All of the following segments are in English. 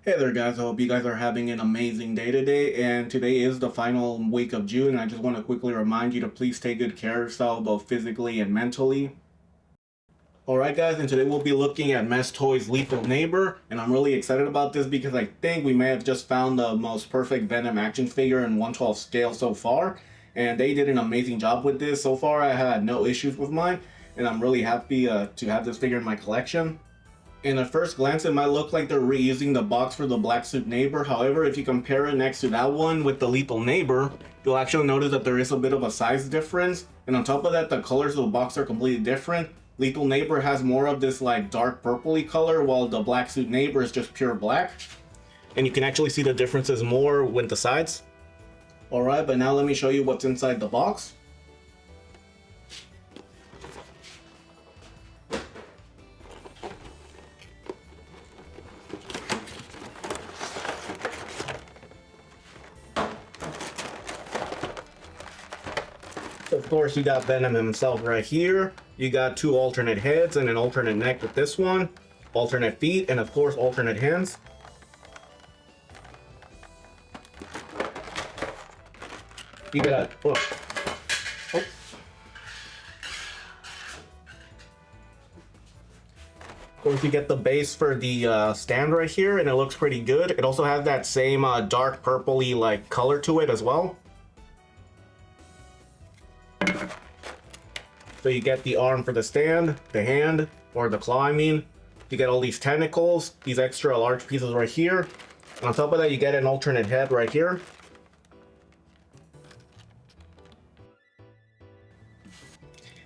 Hey there guys, I hope you guys are having an amazing day today, and today is the final week of June, and I just want to quickly remind you to please take good care of yourself both physically and mentally. Alright guys, and today we'll be looking at Mesh Toys Lethal Neighbor, and I'm really excited about this because I think we may have just found the most perfect Venom action figure in 1/12 scale so far, and they did an amazing job with this. So far I had no issues with mine, and I'm really happy to have this figure in my collection. In a first glance, it might look like they're reusing the box for the Black Suit Neighbor. However, if you compare it next to that one with the Lethal Neighbor, you'll actually notice that there is a bit of a size difference. And on top of that, the colors of the box are completely different. Lethal Neighbor has more of this like dark purpley color, while the Black Suit Neighbor is just pure black. And you can actually see the differences more with the sides. Alright, but now let me show you what's inside the box. Of course, you got Venom himself right here. You got two alternate heads and an alternate neck with this one, alternate feet, and of course alternate hands. You got Of course, you get the base for the stand right here, and it looks pretty good. It also has that same dark purpley like color to it as well. So you get the arm for the stand, the hand, or the claw I mean. You get all these tentacles, these extra large pieces right here. And on top of that, you get an alternate head right here.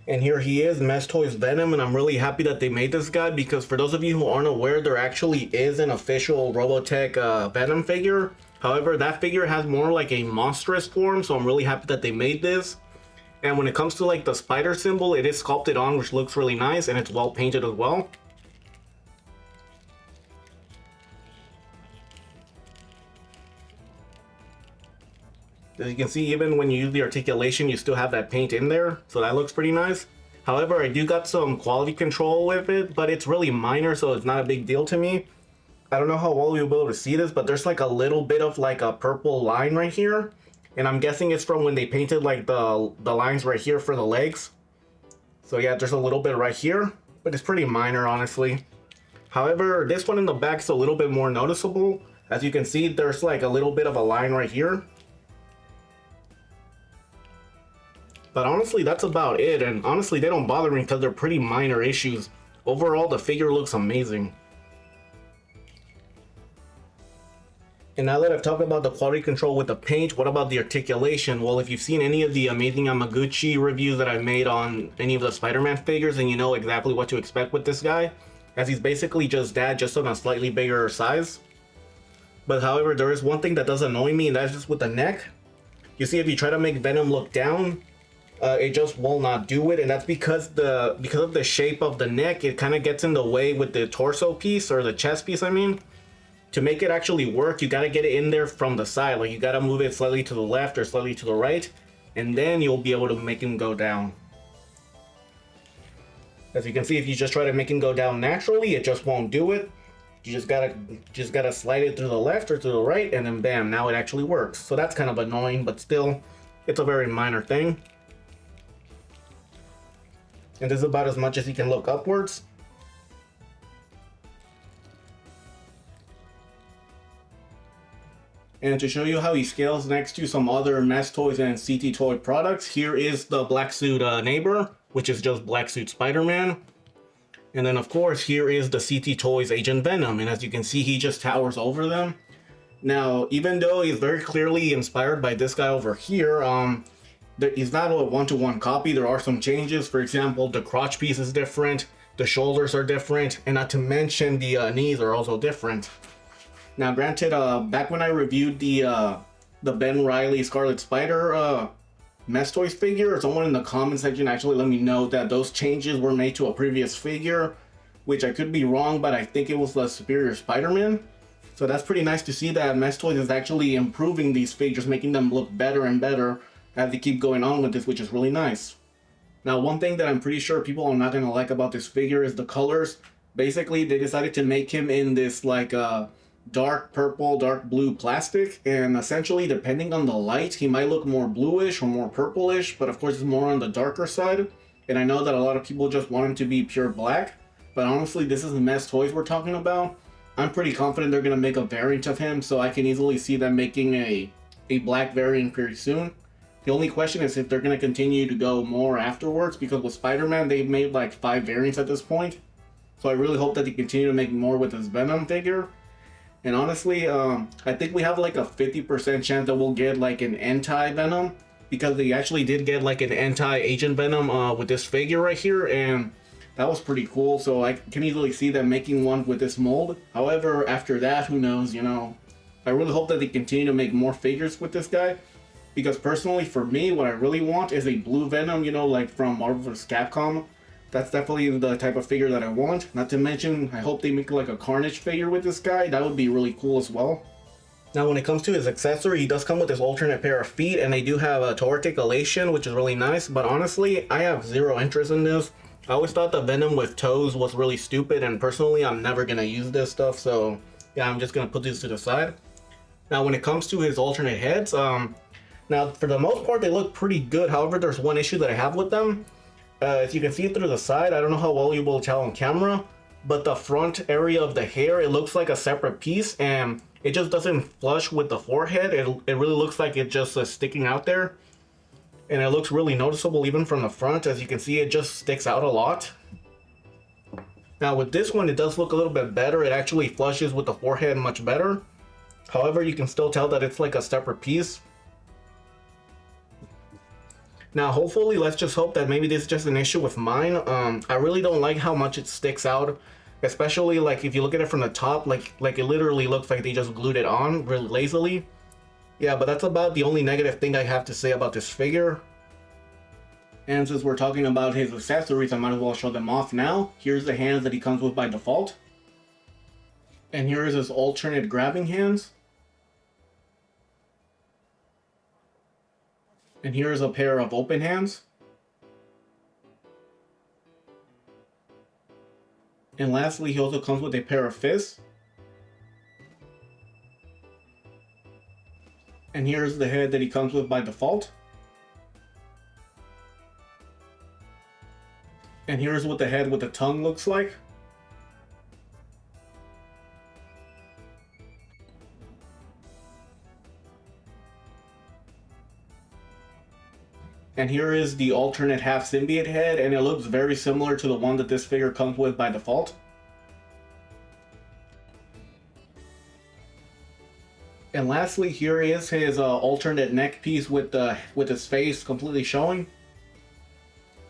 And here he is, Mesh Toys Venom, and I'm really happy that they made this guy because for those of you who aren't aware, there actually is an official Robotech Venom figure. However, that figure has more like a monstrous form, so I'm really happy that they made this. And when it comes to like the spider symbol, it is sculpted on, which looks really nice, and it's well painted as well. As you can see, even when you use the articulation, you still have that paint in there, so that looks pretty nice. However, I do got some quality control with it, but it's really minor, so it's not a big deal to me. I don't know how well you'll be able to see this, but there's like a little bit of like a purple line right here. And I'm guessing it's from when they painted like the lines right here for the legs. So yeah, there's a little bit right here, but it's pretty minor, honestly. However, this one in the back is a little bit more noticeable. As you can see, there's like a little bit of a line right here. But honestly, that's about it. And honestly, they don't bother me because they're pretty minor issues. Overall, the figure looks amazing. And now that I've talked about the quality control with the paint, what about the articulation? Well, if you've seen any of the amazing Yamaguchi reviews that I've made on any of the Spider-Man figures, then you know exactly what to expect with this guy, as he's basically just that, just on a slightly bigger size. But however, there is one thing that does annoy me, and that's just with the neck. You see, if you try to make Venom look down, it just will not do it, and that's because of the shape of the neck. It kind of gets in the way with the torso piece, or the chest piece, I mean. To make it actually work, you gotta get it in there from the side. Like, you gotta move it slightly to the left or slightly to the right, and then you'll be able to make him go down. As you can see, if you just try to make him go down naturally, it just won't do it. You just gotta slide it to the left or to the right, and then bam, now it actually works. So that's kind of annoying, but still, it's a very minor thing. And this is about as much as you can look upwards. And to show you how he scales next to some other Mesh Toys and CT Toy products, here is the Black Suit Neighbor, which is just Black Suit Spider-Man. And then of course, here is the CT Toys Agent Venom, and as you can see, he just towers over them. Now, even though he's very clearly inspired by this guy over here, he's not a one-to-one copy. There are some changes. For example, the crotch piece is different, the shoulders are different, and not to mention the knees are also different. Now, granted, back when I reviewed the Ben Reilly Scarlet Spider Mesh Toys figure, someone in the comment section actually let me know that those changes were made to a previous figure, which I could be wrong, but I think it was the Superior Spider-Man. So that's pretty nice to see that Mesh Toys is actually improving these figures, making them look better and better as they keep going on with this, which is really nice. Now, one thing that I'm pretty sure people are not gonna like about this figure is the colors. Basically, they decided to make him in this like dark purple, dark blue plastic, and essentially depending on the light, he might look more bluish or more purplish, but of course it's more on the darker side. And I know that a lot of people just want him to be pure black, but honestly, this is the Mess Toys we're talking about. I'm pretty confident they're gonna make a variant of him, so I can easily see them making a black variant pretty soon. The only question is if they're gonna continue to go more afterwards, because with Spider-Man, they've made like 5 variants at this point. So I really hope that they continue to make more with this Venom figure. And honestly, I think we have like a 50% chance that we'll get like an anti-Venom, because they actually did get like an anti-Agent Venom with this figure right here, and that was pretty cool. So I can easily see them making one with this mold. However, after that, who knows, you know. I really hope that they continue to make more figures with this guy, because personally for me, what I really want is a blue Venom, you know, like from Marvel vs. Capcom. That's definitely the type of figure that I want. Not to mention, I hope they make like a Carnage figure with this guy. That would be really cool as well. Now when it comes to his accessory, he does come with this alternate pair of feet, and they do have a toe articulation, which is really nice. But honestly, I have zero interest in this. I always thought the Venom with toes was really stupid, and personally, I'm never gonna use this stuff. So yeah, I'm just gonna put these to the side. Now when it comes to his alternate heads, now for the most part, they look pretty good. However, there's one issue that I have with them. If you can see it through the side, I don't know how well you will tell on camera, but the front area of the hair, it looks like a separate piece, and it just doesn't flush with the forehead. It really looks like it just sticking out there, and it looks really noticeable even from the front. As you can see, it just sticks out a lot. Now with this one, it does look a little bit better. It actually flushes with the forehead much better. However, you can still tell that it's like a separate piece. Now, hopefully, let's just hope that maybe this is just an issue with mine. I really don't like how much it sticks out, especially like if you look at it from the top, like it literally looks like they just glued it on really lazily. Yeah, but that's about the only negative thing I have to say about this figure. And since we're talking about his accessories, I might as well show them off now. Here's the hands that he comes with by default. And here is his alternate grabbing hands. And here's a pair of open hands. And lastly, he also comes with a pair of fists. And here's the head that he comes with by default. And here's what the head with the tongue looks like. And here is the alternate half symbiote head, and it looks very similar to the one that this figure comes with by default. And lastly, here is his alternate neck piece with his face completely showing.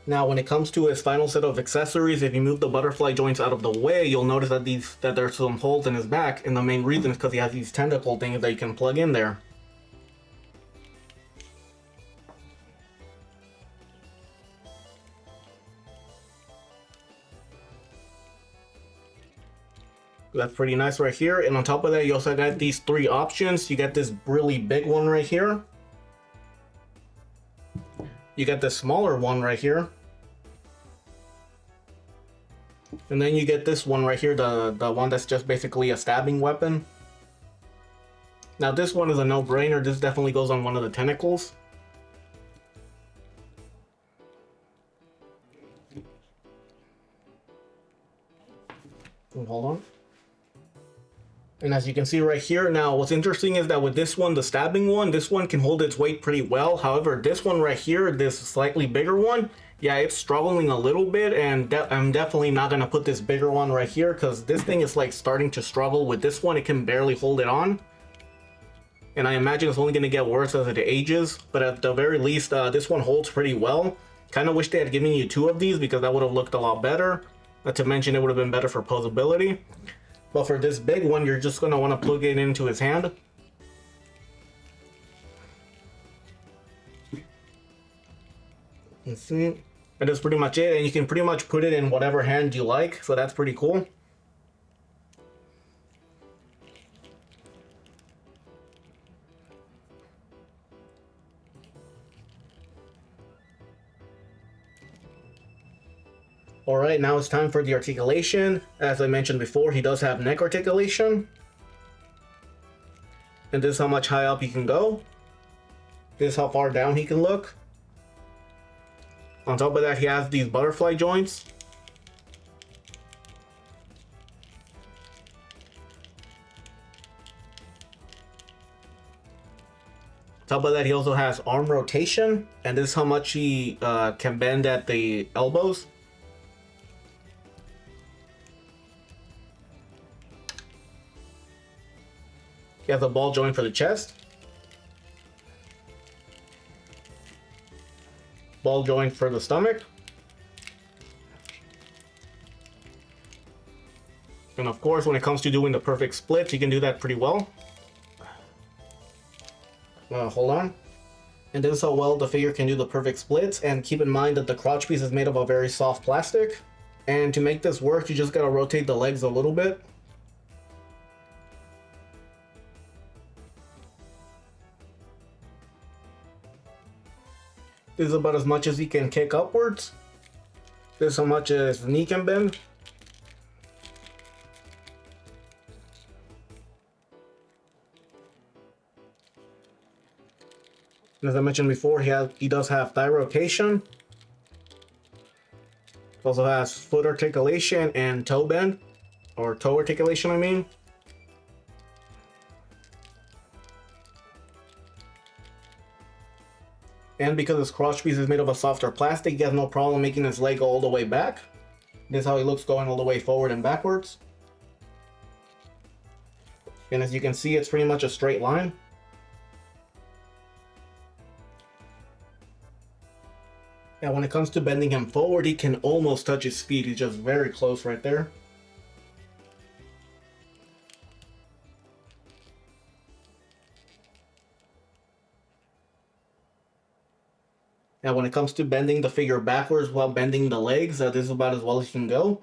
Now, when it comes to his final set of accessories, if you move the butterfly joints out of the way, you'll notice that there's some holes in his back, and the main reason is because he has these tentacle things that you can plug in there. That's pretty nice right here. And on top of that, you also got these 3 options. You got this really big one right here. You got this smaller one right here. And then you get this one right here, the one that's just basically a stabbing weapon. Now this one is a no-brainer. This definitely goes on one of the tentacles. Hold on. And as you can see right here, now what's interesting is that with this one, the stabbing one, this one can hold its weight pretty well. However, this one right here, this slightly bigger one, yeah, it's struggling a little bit, and I'm definitely not gonna put this bigger one right here because this thing is like starting to struggle with this one. It can barely hold it on. And I imagine it's only gonna get worse as it ages, but at the very least, this one holds pretty well. Kind of wish they had given you 2 of these because that would have looked a lot better. Not to mention it would have been better for posability. But for this big one, you're just going to want to plug it into his hand. Let's see. And that's pretty much it. And you can pretty much put it in whatever hand you like. So that's pretty cool. Alright, now it's time for the articulation. As I mentioned before, he does have neck articulation. And this is how much high up he can go. This is how far down he can look. On top of that, he has these butterfly joints. On top of that, he also has arm rotation, and this is how much he can bend at the elbows. He has a ball joint for the chest. Ball joint for the stomach. And of course, when it comes to doing the perfect splits, he can do that pretty well. Hold on. And this is how well the figure can do the perfect splits. And keep in mind that the crotch piece is made of a very soft plastic. And to make this work, you just gotta rotate the legs a little bit. This is about as much as he can kick upwards. This is how much his knee can bend. And as I mentioned before, he does have thigh rotation. Also has foot articulation and toe bend, or toe articulation, I mean. And because his crotch piece is made of a softer plastic, he has no problem making his leg go all the way back. This is how he looks going all the way forward and backwards. And as you can see, it's pretty much a straight line. And when it comes to bending him forward, he can almost touch his feet. He's just very close right there. And when it comes to bending the figure backwards while bending the legs, this is about as well as you can go.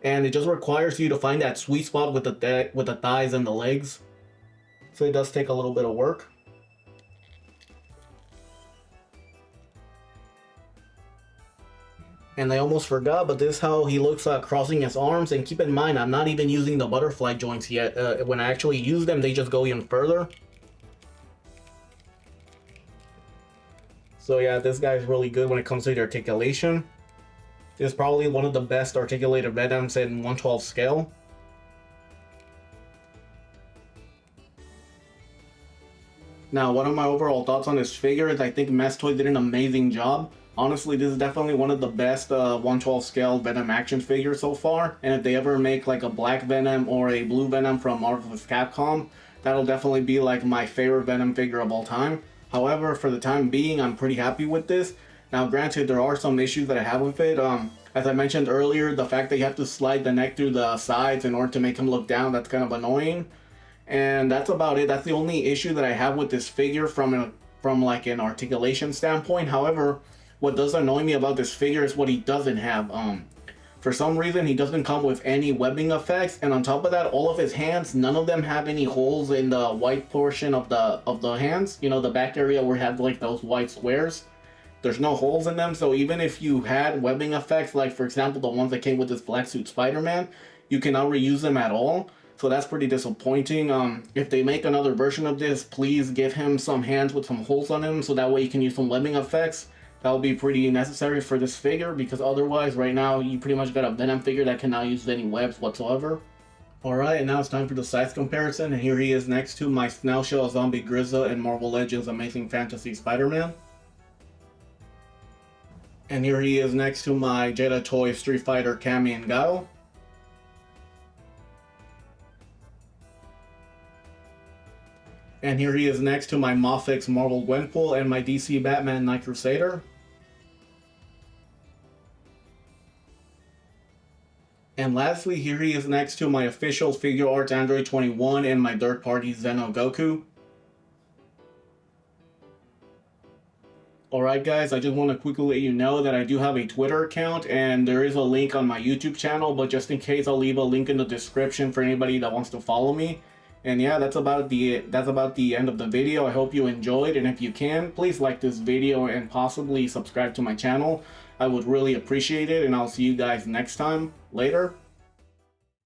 And it just requires you to find that sweet spot with the thighs and the legs. So it does take a little bit of work. And I almost forgot, but this is how he looks crossing his arms. And keep in mind, I'm not even using the butterfly joints yet. When I actually use them, they just go even further. So yeah, this guy's really good when it comes to the articulation. This is probably one of the best articulated Venoms in 1/12 scale. Now, one of my overall thoughts on this figure is I think Mess Toy did an amazing job. Honestly, this is definitely one of the best 1/12 scale Venom action figures so far. And if they ever make like a black Venom or a blue Venom from Marvel vs. Capcom, that'll definitely be like my favorite Venom figure of all time. However, for the time being, I'm pretty happy with this. Now, granted, there are some issues that I have with it. As I mentioned earlier, the fact that you have to slide the neck through the sides in order to make him look down, that's kind of annoying. And that's about it. That's the only issue that I have with this figure from like an articulation standpoint. However, what does annoy me about this figure is what he doesn't have. For some reason, he doesn't come with any webbing effects, and on top of that, all of his hands, none of them have any holes in the white portion of the hands. You know, the back area where you have like those white squares. There's no holes in them, so even if you had webbing effects, like for example the ones that came with this black suit Spider-Man, you cannot reuse them at all. So that's pretty disappointing. If they make another version of this, please give him some hands with some holes on them, so that way you can use some webbing effects. That would be pretty necessary for this figure, because otherwise right now you pretty much got a Venom figure that cannot use any webs whatsoever. Alright, and now it's time for the size comparison, and here he is next to my Snail Shell Zombie Grizza and Marvel Legends Amazing Fantasy Spider-Man. And here he is next to my Jedi Toy Street Fighter Cammy and Guile. And here he is next to my Mofix Marvel Gwenpool and my DC Batman Night Crusader. And lastly, here he is next to my official Figure Arts Android 21 and my third-party Zeno Goku. Alright guys, I just want to quickly let you know that I do have a Twitter account, and there is a link on my YouTube channel, but just in case, I'll leave a link in the description for anybody that wants to follow me. And yeah, that's about the end of the video. I hope you enjoyed, and if you can, please like this video and possibly subscribe to my channel. I would really appreciate it, and I'll see you guys next time. Later.